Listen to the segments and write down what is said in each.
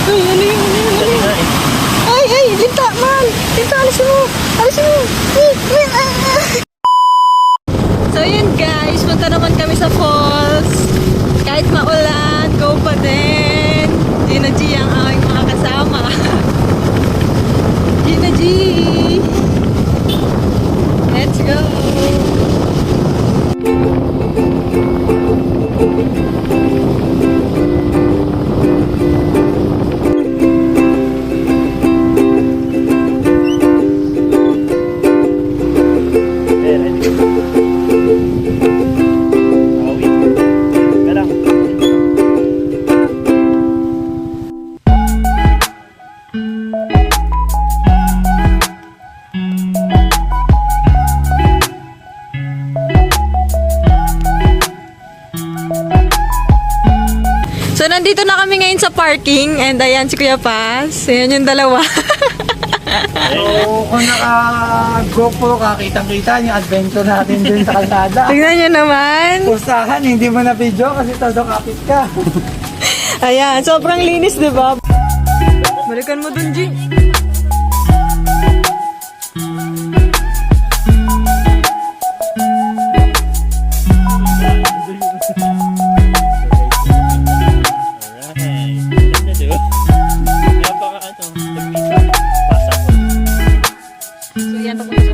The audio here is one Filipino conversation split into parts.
Ay, ano yun? Ay, linta, man. Linta, alisin mo. Alisin mo. So, yun guys. Punta naman kami sa falls. Kahit maulan, go pa din. Gina G ang aking mga kasama. Gina G. Let's go. So, nandito na kami ngayon sa parking and ayan si Kuya Paz. Ayan yung dalawa. So, kung naka-GoPro ka, kitang-kita yung adventure natin dun sa kalsada. Tignan nyo naman. Pustahan, hindi mo na video kasi todo kapit ka. Ayan, sobrang linis, diba? Balikan mo dun, G. So, yan ako sa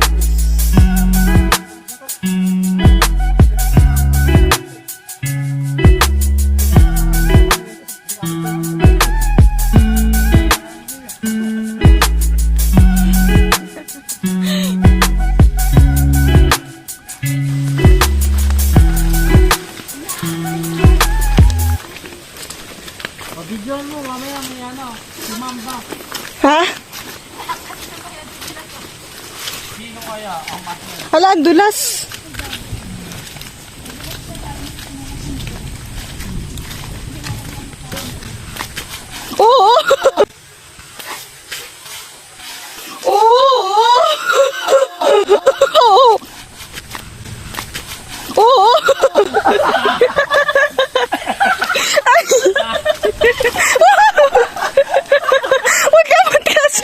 Video mo, mamaya may ano, sumamba. ha? Sino kaya ang partner? Hala, ang dulas. Oo! Oo! Oo! Oo! Huwag ka magkas!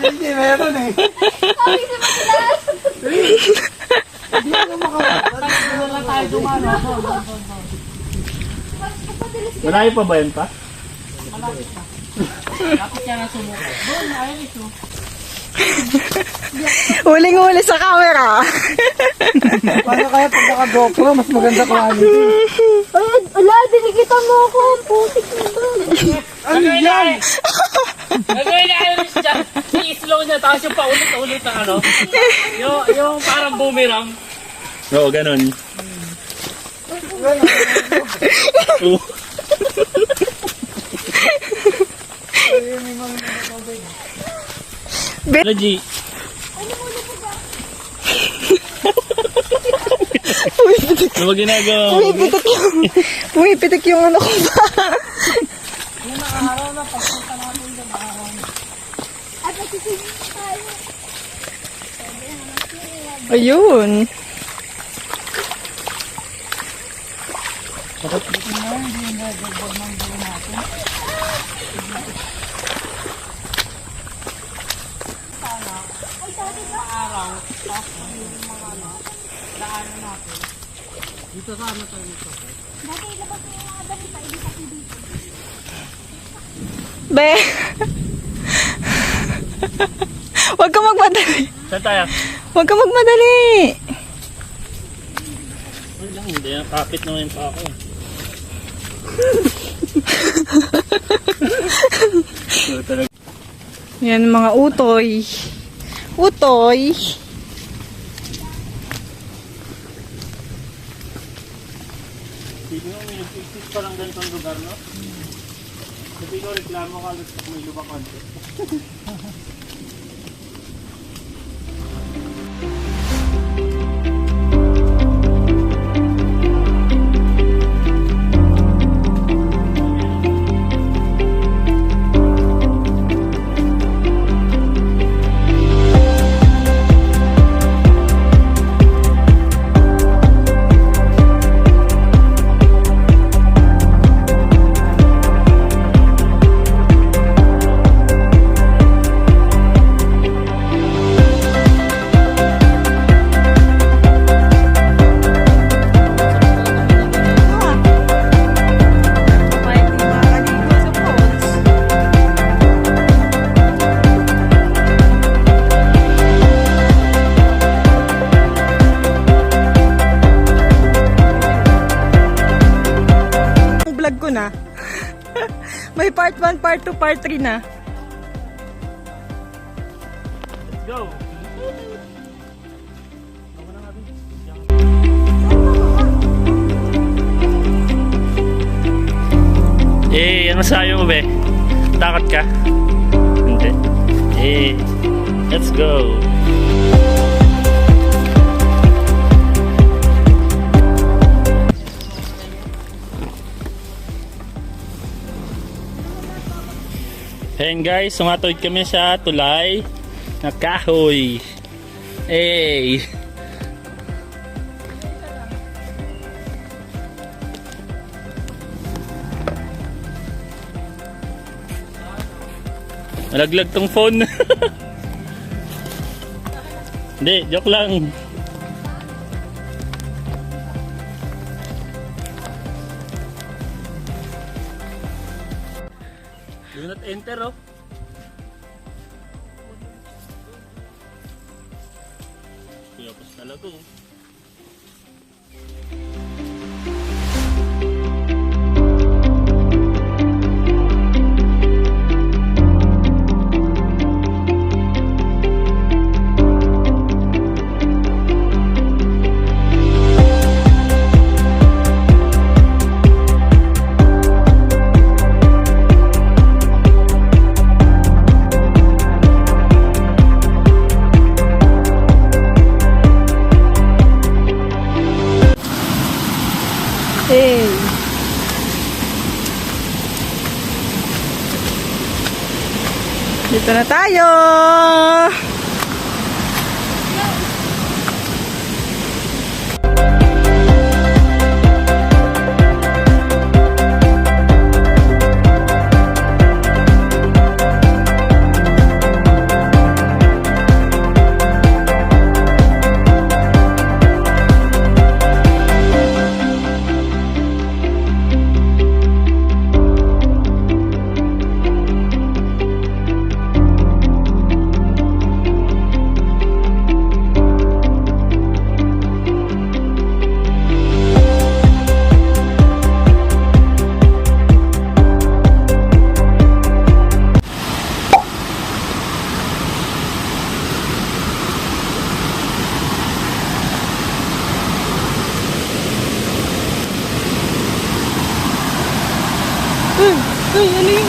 Hindi, meron eh. Hindi ka makapagod. Hindi na tayo dumano. Malayo pa ba yun pa? Malapit na. Dapat ka na sumuko. Doon, ayun ito. Huling-huli sa camera. Paano kaya pag naka-GoPro, mas maganda quality? Ay, wala, dinikita mo ako. Putik na ba? Ano yan? Gagawin na ayun siya. I-slow niya tapos yung paulit-ulit na ano. Yung parang boomerang. Oo, ganun. Oo. G. Ano ba ginagawa? Pumipitik yung ano ko ba? Yung nakaharaw na, pagpunta natin yung nakaharaw na. At nagsisigil tayo. Ayun. Bakit dito na, hindi yung gagawag ng gawin natin. Sana, sa araw, tapos yung mga ano, daanan natin. Dito sana tayo dito. Dati ilabas mo yung mga dati pa, hindi kasi dito. Be. Huwag ka magmadali. Saan tayo? Huwag ka magmadali. Ay lang, hindi. Kapit naman pa ako. Yan mga utoy. Utoy. Hindi mo, may nag-exist pa lang ganitong lugar, no? Sabi ko, reklamo ka, may lubak konti. part 1, part 2, part 3 na. Let's go! Ano sayo mo, be? Takot ka? Hindi. Let's go! Ayan guys, sumatawid kami sa tulay na kahoy. Hey! Nalaglag tong phone. Hindi, joke lang. Do not enter, oh. Kiyapos talaga, oh. Hey. Dito na tayo. Ay, ano yun?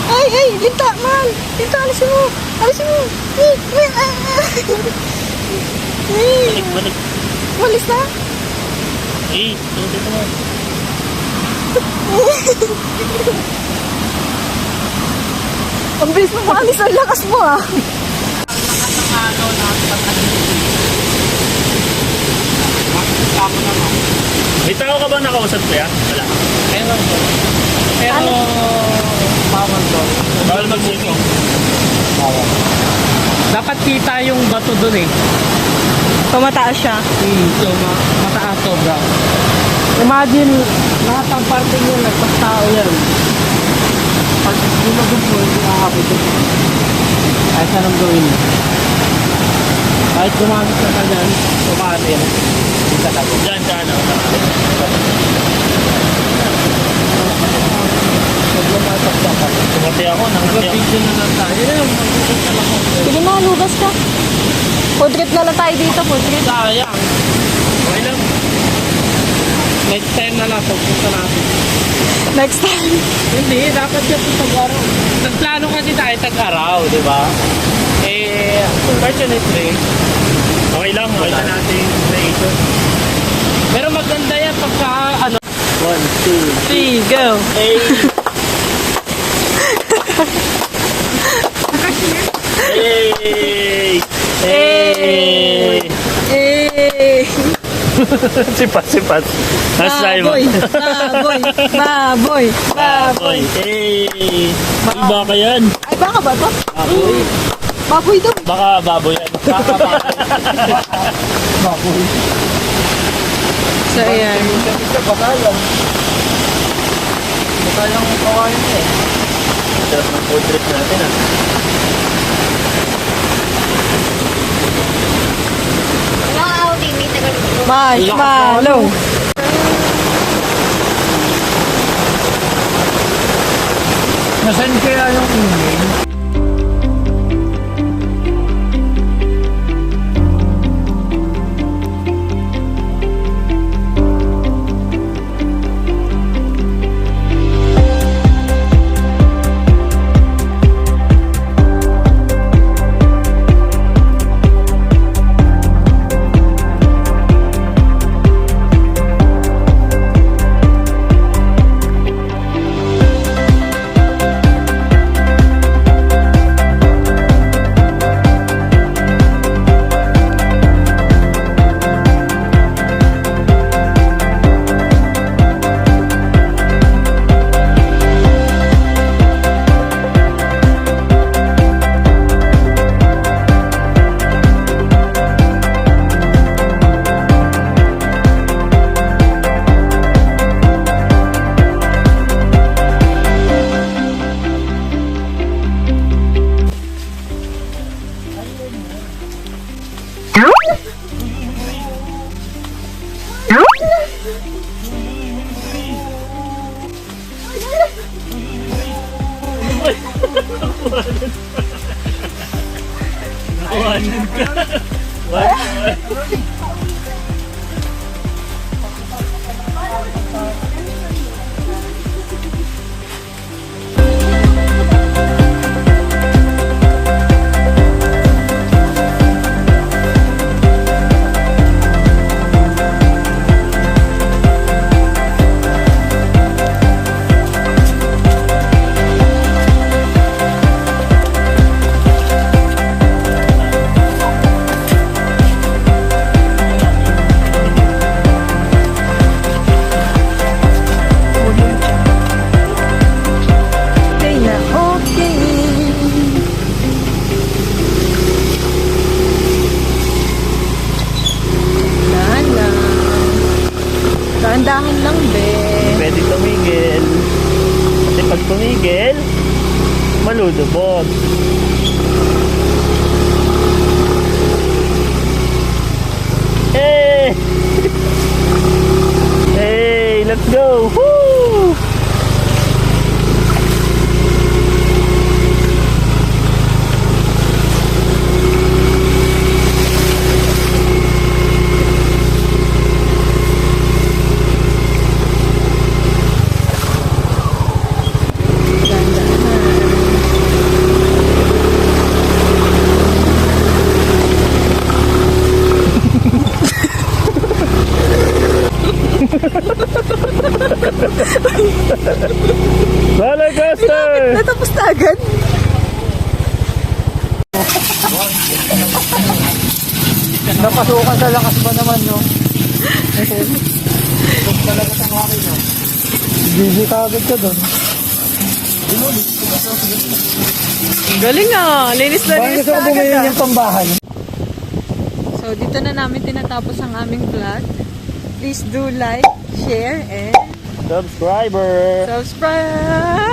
Ay, linta, man. Linta, alisin mo. Alisin mo. Balik. Walis na. Tuloy mo. Ang bilis mo maalis. Ang lakas mo, ah. May tao ka ba nakausap ko yan? Wala. Meron po. Pero, bawal to. Bawal mag-swimming. Bawal. Dapat kita yung bato dun eh. Pamataas siya. So, mataas sobra. Imagine, lahat ng parte nyo, nagpastao yan. Pag lumagod mo, hindi nakakapit yun. Kahit anong gawin mo. Kahit gumamit ka ka dyan, tumatin. Hindi ka tago. Diyan ka, ano? Tumati ako, nakati ako. Video na lang tayo. Mag-usap na lang ako. Sige na, lugas ka. Food trip na lang tayo dito, food trip. Sayang. Okay lang. Next time na lang, pagpunta natin. Next time. Hindi, dapat yan po tag-araw. Nagplano kasi tayo tag-araw, di ba? Eh, unfortunately, Okay lang, wala natin yung creation. pero maganda yan pagka, 1, 2, 3, go. 3. Hey! Hey! Sipat. Nasa tayo mo. Baboy! Hey! Baka yan. Ay, baka ba to? Baboy. Baboy daw. Baka baboy yan. baboy. So, ayan. Masayang kawain eh. Sarap ng food trip natin, ah. Marshmallow. Nasaan kaya yung email? Nakuhanan ka. Dahan lang, be. Pwede tumigil. Kasi pag tumigil, malulubog. Hey! Hey, let's go! Woo! Roller coaster! Natapos na agad. Napasukan sa lakas ba naman, no? Kung talaga sa akin, no? Gigi ka agad ka doon. Galing ah. Linis na Bakit linis gusto na ko agad bumili ah. yung pambahan? So, dito na namin tinatapos ang aming vlog. Please do like, share, and Subscriber! subscribe!